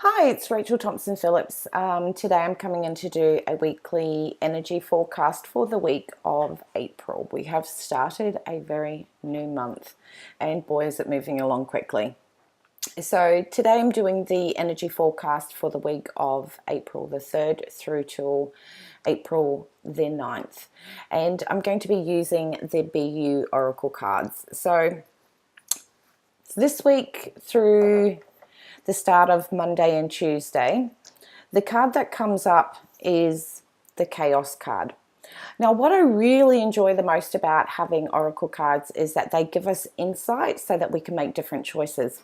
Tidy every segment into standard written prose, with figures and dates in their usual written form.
Hi, it's Rachael Phillips. Today I'm coming in to do a weekly energy forecast for the week of April. We have started a very new month, and boy is it moving along quickly. So today I'm doing the energy forecast for the week of April the 3rd through till April the 9th. And I'm going to be using the BEYOU Oracle Cards. So this week through the start of Monday and Tuesday, the card that comes up is the Chaos card. Now, what I really enjoy the most about having Oracle cards is that they give us insight so that we can make different choices.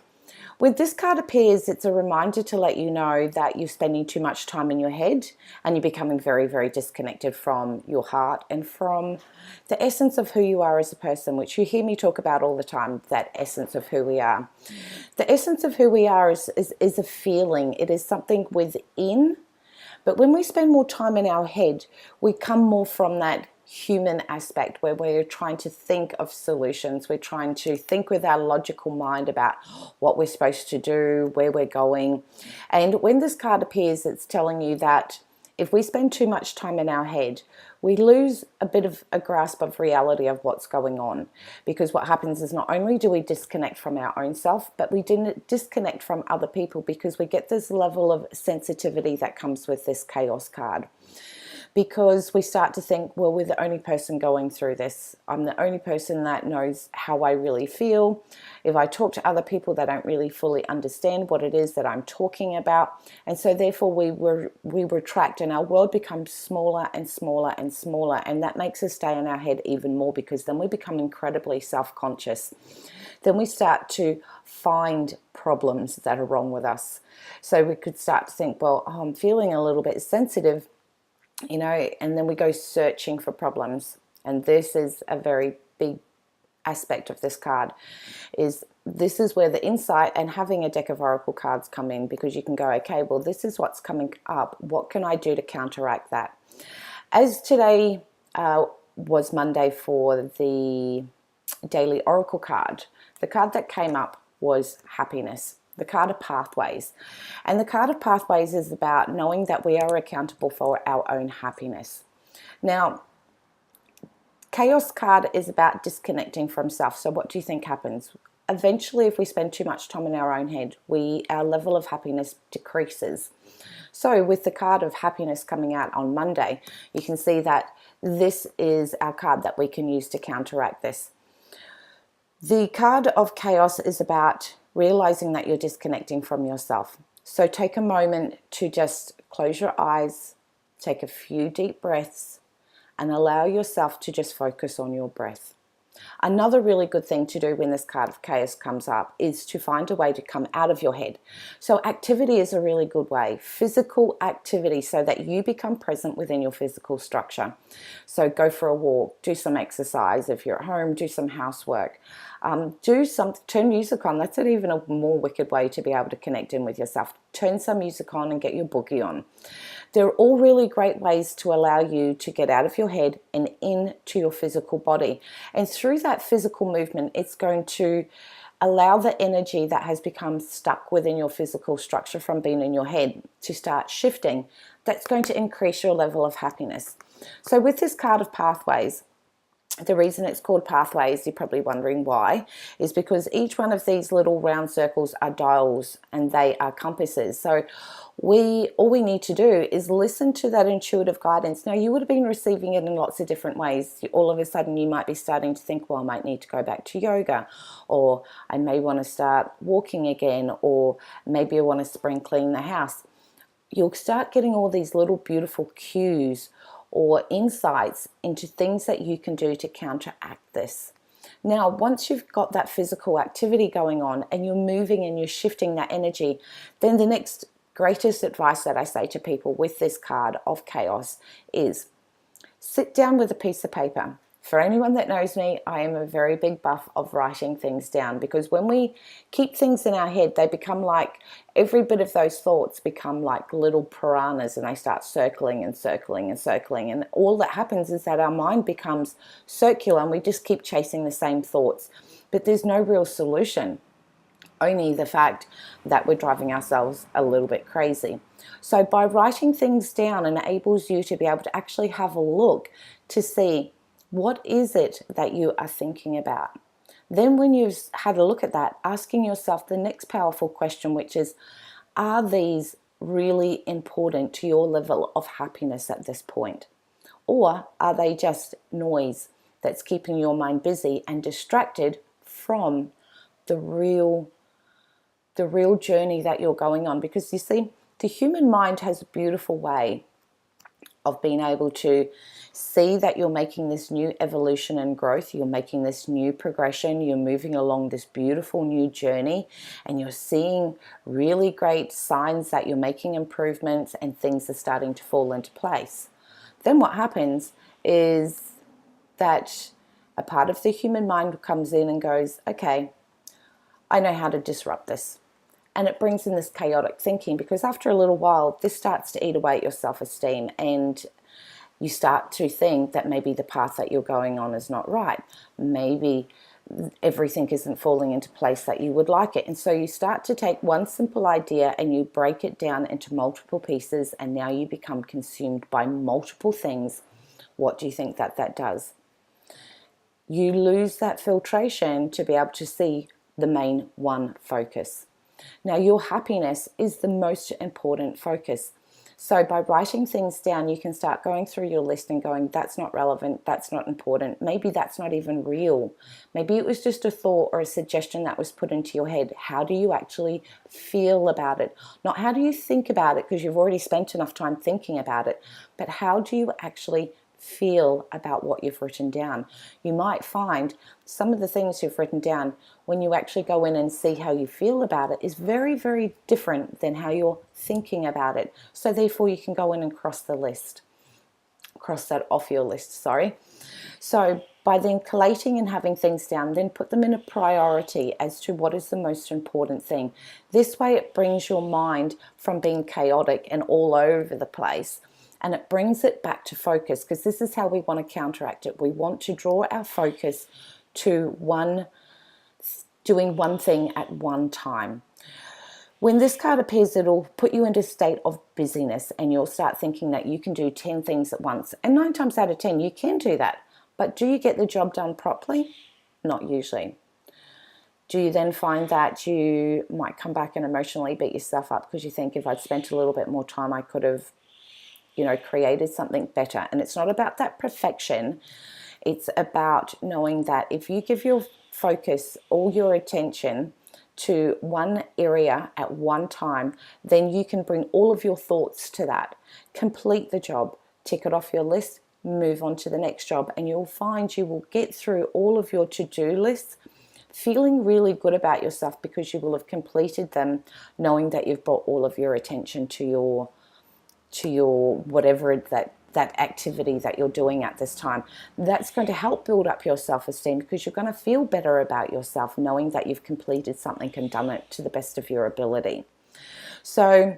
When this card appears, it's a reminder to let you know that you're spending too much time in your head and you're becoming very, very disconnected from your heart and from the essence of who you are as a person, which you hear me talk about all the time, that essence of who we are. The essence of who we are is a feeling. It is something within, but when we spend more time in our head, we come more from that human aspect where we're trying to think of solutions. We're trying to think with our logical mind about what we're supposed to do, where we're going. And when this card appears, it's telling you that if we spend too much time in our head, we lose a bit of a grasp of reality of what's going on. Because what happens is not only do we disconnect from our own self, but we disconnect from other people because we get this level of sensitivity that comes with this Chaos card. Because we start to think, well, we're the only person going through this. I'm the only person that knows how I really feel. If I talk to other people, they don't really fully understand what it is that I'm talking about. And so therefore we retract and our world becomes smaller and smaller and smaller. And that makes us stay in our head even more because then we become incredibly self-conscious. Then we start to find problems that are wrong with us. So we could start to think, well, I'm feeling a little bit sensitive, you know, and then we go searching for problems. And this is a very big aspect of this card. This is where the insight and having a deck of Oracle cards come in, because you can go, okay, well, this is what's coming up. What can I do to counteract that? As today was Monday for the daily Oracle card, the card that came up was happiness. The card of pathways. And the card of pathways is about knowing that we are accountable for our own happiness. Now, Chaos card is about disconnecting from self. So what do you think happens? Eventually, if we spend too much time in our own head, our level of happiness decreases. So with the card of happiness coming out on Monday, you can see that this is our card that we can use to counteract this. The card of chaos is about realizing that you're disconnecting from yourself. So take a moment to just close your eyes, take a few deep breaths, and allow yourself to just focus on your breath. Another really good thing to do when this card of chaos comes up is to find a way to come out of your head. So activity is a really good way. Physical activity, so that you become present within your physical structure. So go for a walk, do some exercise. If you're at home, do some housework. Turn music on. That's even a more wicked way to be able to connect in with yourself. Turn some music on and get your boogie on. They're all really great ways to allow you to get out of your head and into your physical body. And through that physical movement, it's going to allow the energy that has become stuck within your physical structure from being in your head to start shifting. That's going to increase your level of happiness. So with this card of pathways, the reason it's called pathways, you're probably wondering why, is because each one of these little round circles are dials and they are compasses. So all we need to do is listen to that intuitive guidance. Now, you would have been receiving it in lots of different ways. All of a sudden, you might be starting to think, well, I might need to go back to yoga, or I may want to start walking again, or maybe I want to spring clean the house. You'll start getting all these little beautiful cues or insights into things that you can do to counteract this. Now, once you've got that physical activity going on and you're moving and you're shifting that energy, then the next greatest advice that I say to people with this card of chaos is sit down with a piece of paper. For anyone that knows me, I am a very big buff of writing things down, because when we keep things in our head, they become like, every bit of those thoughts become like little piranhas, and they start circling and circling and circling. And all that happens is that our mind becomes circular and we just keep chasing the same thoughts, but there's no real solution. only the fact that we're driving ourselves a little bit crazy. So by writing things down enables you to be able to actually have a look to see what is it that you are thinking about. Then when you've had a look at that, asking yourself the next powerful question, which is, are these really important to your level of happiness at this point? Or are they just noise that's keeping your mind busy and distracted from the real journey that you're going on? Because you see, the human mind has a beautiful way of being able to see that you're making this new evolution and growth, you're making this new progression, you're moving along this beautiful new journey, and you're seeing really great signs that you're making improvements and things are starting to fall into place. Then what happens is that a part of the human mind comes in and goes, okay, I know how to disrupt this. And it brings in this chaotic thinking, because after a little while, this starts to eat away at your self-esteem, and you start to think that maybe the path that you're going on is not right. Maybe everything isn't falling into place that you would like it. And so you start to take one simple idea and you break it down into multiple pieces, and now you become consumed by multiple things. What do you think that that does? You lose that filtration to be able to see the main one focus. Now, your happiness is the most important focus. So by writing things down, you can start going through your list and going, that's not relevant, that's not important, maybe that's not even real. Maybe it was just a thought or a suggestion that was put into your head. How do you actually feel about it? Not how do you think about it, because you've already spent enough time thinking about it, but how do you actually feel about what you've written down? You might find some of the things you've written down, when you actually go in and see how you feel about it, is very, very different than how you're thinking about it. So therefore you can go in and cross that off your list, sorry. So by then collating and having things down, then put them in a priority as to what is the most important thing. This way it brings your mind from being chaotic and all over the place, and it brings it back to focus, because this is how we want to counteract it. We want to draw our focus to doing one thing at one time. When this card appears, it'll put you into a state of busyness, and you'll start thinking that you can do 10 things at once. And 9 times out of 10, you can do that. But do you get the job done properly? Not usually. Do you then find that you might come back and emotionally beat yourself up because you think, if I'd spent a little bit more time, I could have created something better? And it's not about that perfection. It's about knowing that if you give your focus, all your attention to one area at one time, then you can bring all of your thoughts to that. Complete the job, tick it off your list, move on to the next job, and you'll find you will get through all of your to-do lists feeling really good about yourself, because you will have completed them knowing that you've brought all of your attention to your whatever that activity that you're doing at this time. That's going to help build up your self-esteem, because you're going to feel better about yourself knowing that you've completed something and done it to the best of your ability. So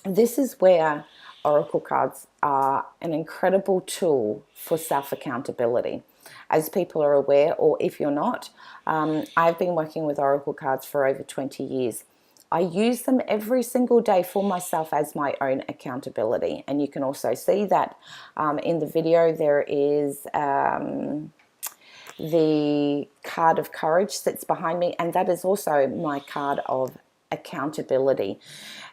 this is where Oracle cards are an incredible tool for self-accountability. As people are aware, or if you're not, I've been working with Oracle cards for over 20 years. I use them every single day for myself as my own accountability. And you can also see that in the video there is the card of courage sits behind me, and that is also my card of accountability.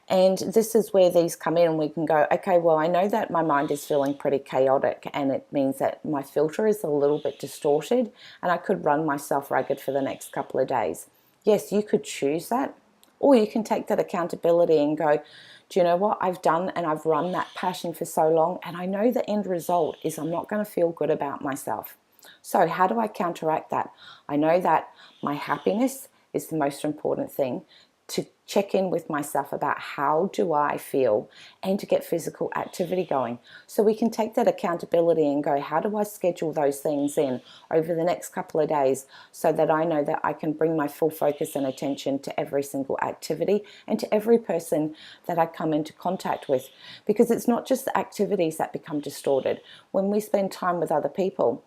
And this is where these come in, and we can go, okay, well, I know that my mind is feeling pretty chaotic, and it means that my filter is a little bit distorted, and I could run myself ragged for the next couple of days. Yes, you could choose that. Or you can take that accountability and go, do you know what? I've done and I've run that passion for so long, and I know the end result is I'm not going to feel good about myself. So how do I counteract that? I know that my happiness is the most important thing, to check in with myself about how do I feel, and to get physical activity going. So we can take that accountability and go, how do I schedule those things in over the next couple of days, so that I know that I can bring my full focus and attention to every single activity and to every person that I come into contact with. Because it's not just the activities that become distorted. When we spend time with other people,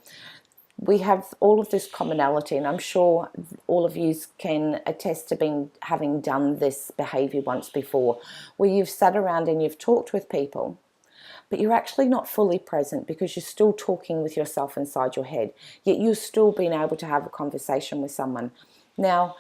we have all of this commonality, and I'm sure all of you can attest to having done this behavior once before, where you've sat around and you've talked with people, but you're actually not fully present because you're still talking with yourself inside your head, yet you're still being able to have a conversation with someone. Now,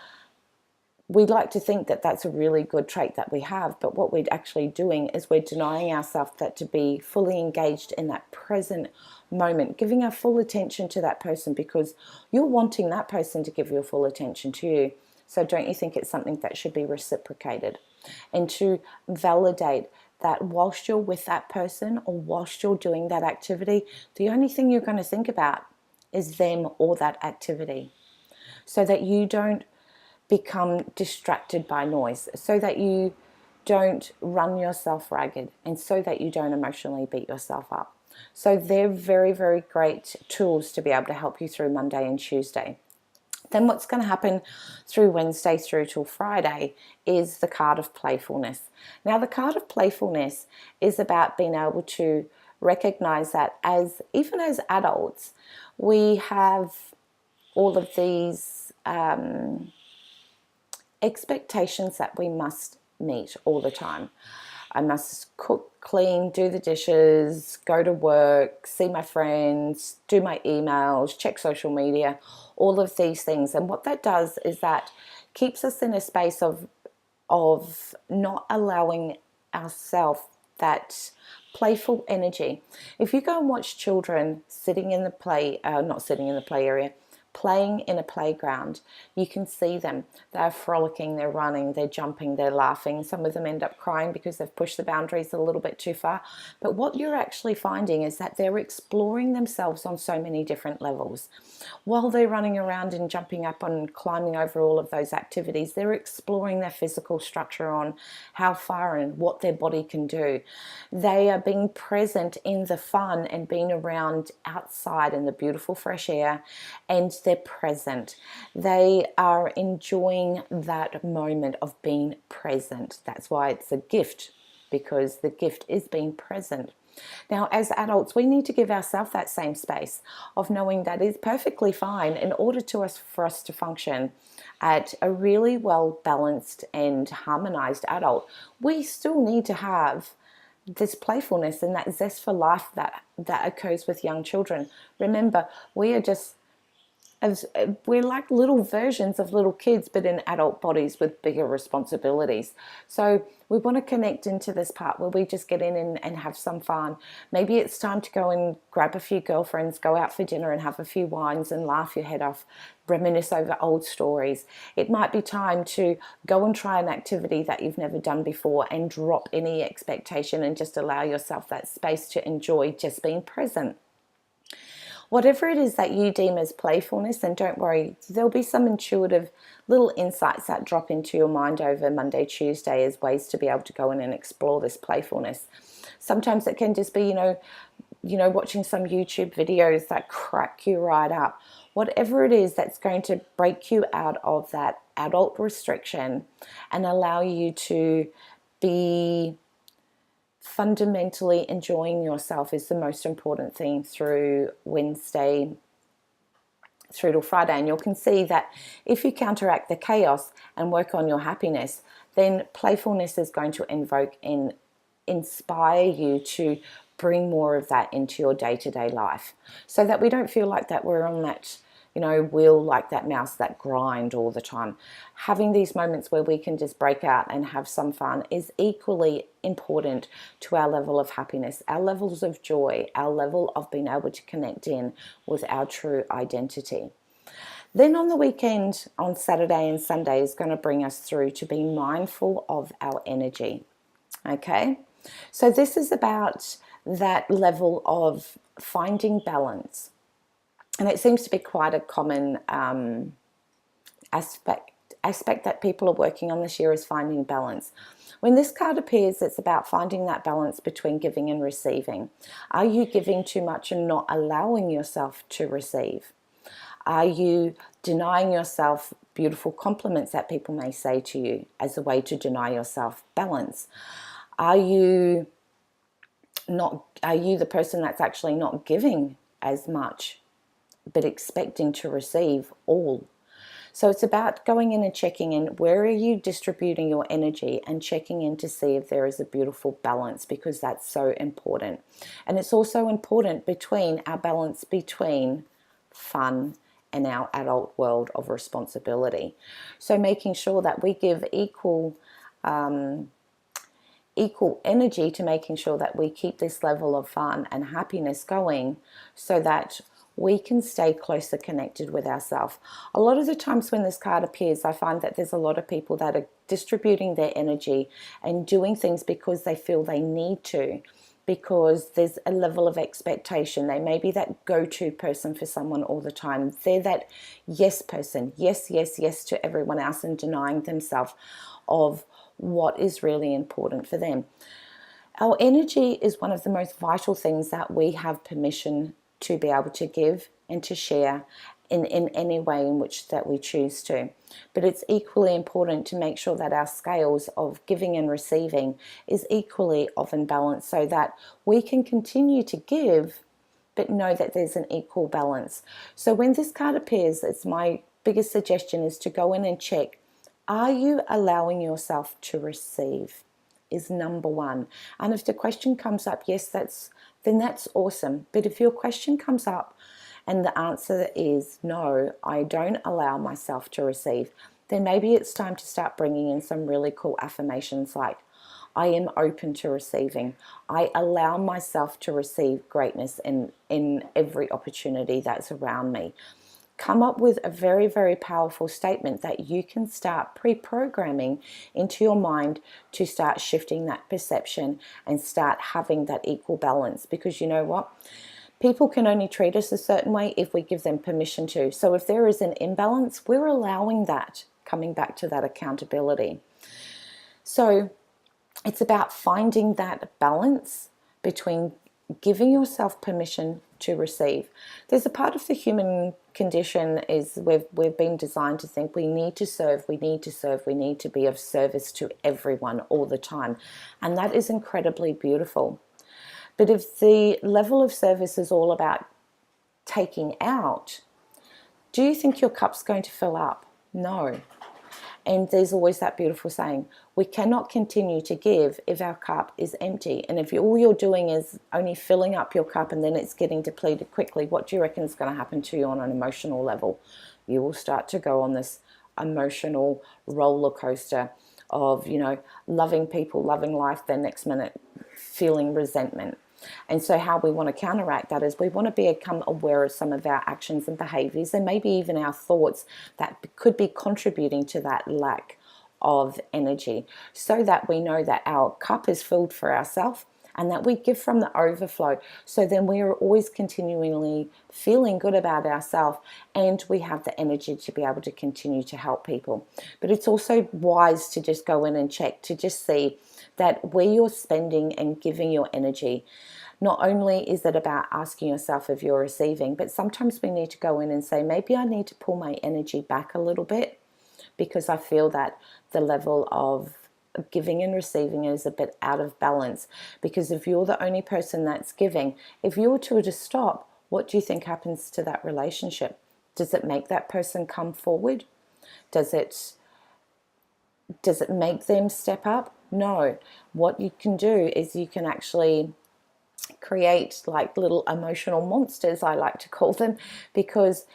we'd like to think that that's a really good trait that we have, but what we're actually doing is we're denying ourselves that to be fully engaged in that present moment, giving our full attention to that person because you're wanting that person to give your full attention to you. So don't you think it's something that should be reciprocated? And to validate that whilst you're with that person or whilst you're doing that activity, the only thing you're going to think about is them or that activity, so that you don't become distracted by noise, so that you don't run yourself ragged, and so that you don't emotionally beat yourself up. So they're very, very great tools to be able to help you through Monday and Tuesday. Then what's going to happen through Wednesday through till Friday is the card of playfulness. Now, the card of playfulness is about being able to recognize that even as adults, we have all of these expectations that we must meet all the time. I must cook, clean, do the dishes, go to work, see my friends, do my emails, check social media, all of these things. And what that does is that keeps us in a space of not allowing ourselves that playful energy. If you go and watch children sitting in the not sitting in the play area, playing in a playground, you can see them. They're frolicking, they're running, they're jumping, they're laughing. Some of them end up crying because they've pushed the boundaries a little bit too far. But what you're actually finding is that they're exploring themselves on so many different levels. While they're running around and jumping up and climbing over all of those activities, they're exploring their physical structure on how far and what their body can do. They are being present in the fun and being around outside in the beautiful fresh air, and they're present. They are enjoying that moment of being present. That's why it's a gift, because the gift is being present. Now, as adults, we need to give ourselves that same space of knowing that it's perfectly fine in order for us to function at a really well balanced and harmonized adult. We still need to have this playfulness and that zest for life that occurs with young children. Remember, we're like little versions of little kids, but in adult bodies with bigger responsibilities. So we want to connect into this part where we just get in and have some fun. Maybe it's time to go and grab a few girlfriends, go out for dinner and have a few wines and laugh your head off, reminisce over old stories. It might be time to go and try an activity that you've never done before and drop any expectation and just allow yourself that space to enjoy just being present. Whatever it is that you deem as playfulness, and don't worry, there'll be some intuitive little insights that drop into your mind over Monday, Tuesday as ways to be able to go in and explore this playfulness. Sometimes it can just be, watching some YouTube videos that crack you right up. Whatever it is that's going to break you out of that adult restriction and allow you to be fundamentally enjoying yourself is the most important thing through Wednesday through to Friday. And you can see that if you counteract the chaos and work on your happiness, then playfulness is going to invoke and inspire you to bring more of that into your day-to-day life, so that we don't feel like that we're on that wheel like that mouse, that grind all the time. Having these moments where we can just break out and have some fun is equally important to our level of happiness, our levels of joy, our level of being able to connect in with our true identity. Then on the weekend, on Saturday and Sunday, is going to bring us through to be mindful of our energy. Okay? So this is about that level of finding balance. And it seems to be quite a common aspect that people are working on this year, is finding balance. When this card appears, it's about finding that balance between giving and receiving. Are you giving too much and not allowing yourself to receive? Are you denying yourself beautiful compliments that people may say to you as a way to deny yourself balance? Are you the person that's actually not giving as much but expecting to receive all. So it's about going in and checking in, where are you distributing your energy, and checking in to see if there is a beautiful balance, because that's so important. And it's also important between our balance between fun and our adult world of responsibility. So making sure that we give equal energy to making sure that we keep this level of fun and happiness going, so that we can stay closer connected with ourselves. A lot of the times when this card appears, I find that there's a lot of people that are distributing their energy and doing things because they feel they need to, because there's a level of expectation. They may be that go-to person for someone all the time. They're that yes person, yes, yes, yes to everyone else, and denying themselves of what is really important for them. Our energy is one of the most vital things that we have permission to be able to give and to share in any way in which that we choose to. But it's equally important to make sure that our scales of giving and receiving is equally of in balance, so that we can continue to give but know that there's an equal balance. So when this card appears, it's my biggest suggestion is to go in and check, are you allowing yourself to receive? Is number one. And if the question comes up, yes, then that's awesome. But if your question comes up and the answer is no, I don't allow myself to receive, then maybe it's time to start bringing in some really cool affirmations like, I am open to receiving. I allow myself to receive greatness in every opportunity that's around me. Come up with a very, very powerful statement that you can start pre-programming into your mind to start shifting that perception and start having that equal balance. Because you know what? People can only treat us a certain way if we give them permission to. So if there is an imbalance, we're allowing that, coming back to that accountability. So it's about finding that balance between giving yourself permission to receive. There's a part of the human condition is we've been designed to think we need to serve, we need to serve, we need to be of service to everyone all the time. And that is incredibly beautiful. But if the level of service is all about taking out, do you think your cup's going to fill up? No. And there's always that beautiful saying, we cannot continue to give if our cup is empty. And if all you're doing is only filling up your cup and then it's getting depleted quickly, what do you reckon is going to happen to you on an emotional level? You will start to go on this emotional roller coaster of, loving people, loving life, then next minute feeling resentment. And so how we want to counteract that is we want to become aware of some of our actions and behaviors, and maybe even our thoughts that could be contributing to that lack of energy, so that we know that our cup is filled for ourselves and that we give from the overflow. So then we are always continually feeling good about ourselves, and we have the energy to be able to continue to help people. But it's also wise to just go in and check to just see that where you're spending and giving your energy, not only is it about asking yourself if you're receiving, but sometimes we need to go in and say, maybe I need to pull my energy back a little bit because I feel that the level of giving and receiving is a bit out of balance. Because if you're the only person that's giving, if you were to just stop, what do you think happens to that relationship? Does it make that person come forward? Does it make them step up? No. What you can do is you can actually create like little emotional monsters, I like to call them, because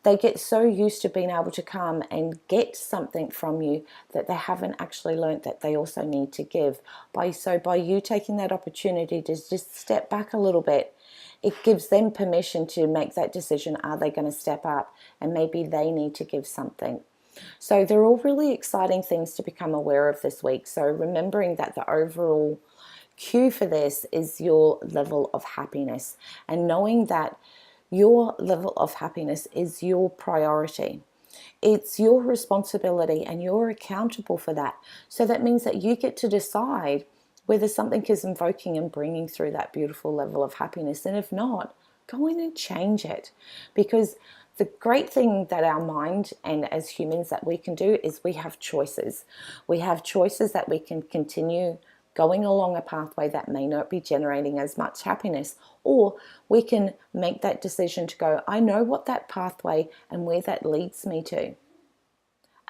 they get so used to being able to come and get something from you that they haven't actually learned that they also need to give. By you taking that opportunity to just step back a little bit, it gives them permission to make that decision. Are they going to step up? And maybe they need to give something. So they're all really exciting things to become aware of this week. So remembering that the overall cue for this is your level of happiness, and knowing that your level of happiness is your priority. It's your responsibility and you're accountable for that. So that means that you get to decide whether something is invoking and bringing through that beautiful level of happiness. And if not, go in and change it. Because the great thing that our mind and as humans that we can do is we have choices. We have choices that we can continue going along a pathway that may not be generating as much happiness, or we can make that decision to go, I know what that pathway and where that leads me to,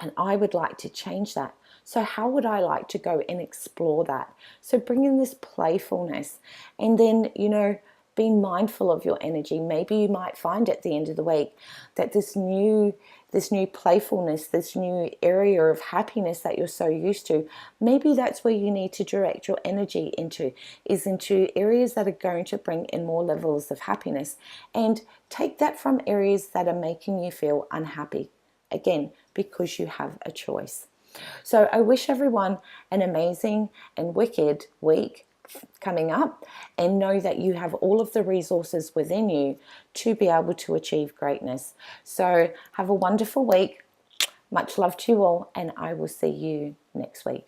and I would like to change that. So how would I like to go and explore that? So bring in this playfulness, and then, be mindful of your energy. Maybe you might find at the end of the week that this new playfulness, this new area of happiness that you're so used to, maybe that's where you need to direct your energy into areas that are going to bring in more levels of happiness, and take that from areas that are making you feel unhappy. Again, because you have a choice. So I wish everyone an amazing and wicked week coming up, and know that you have all of the resources within you to be able to achieve greatness. So have a wonderful week. Much love to you all, and I will see you next week.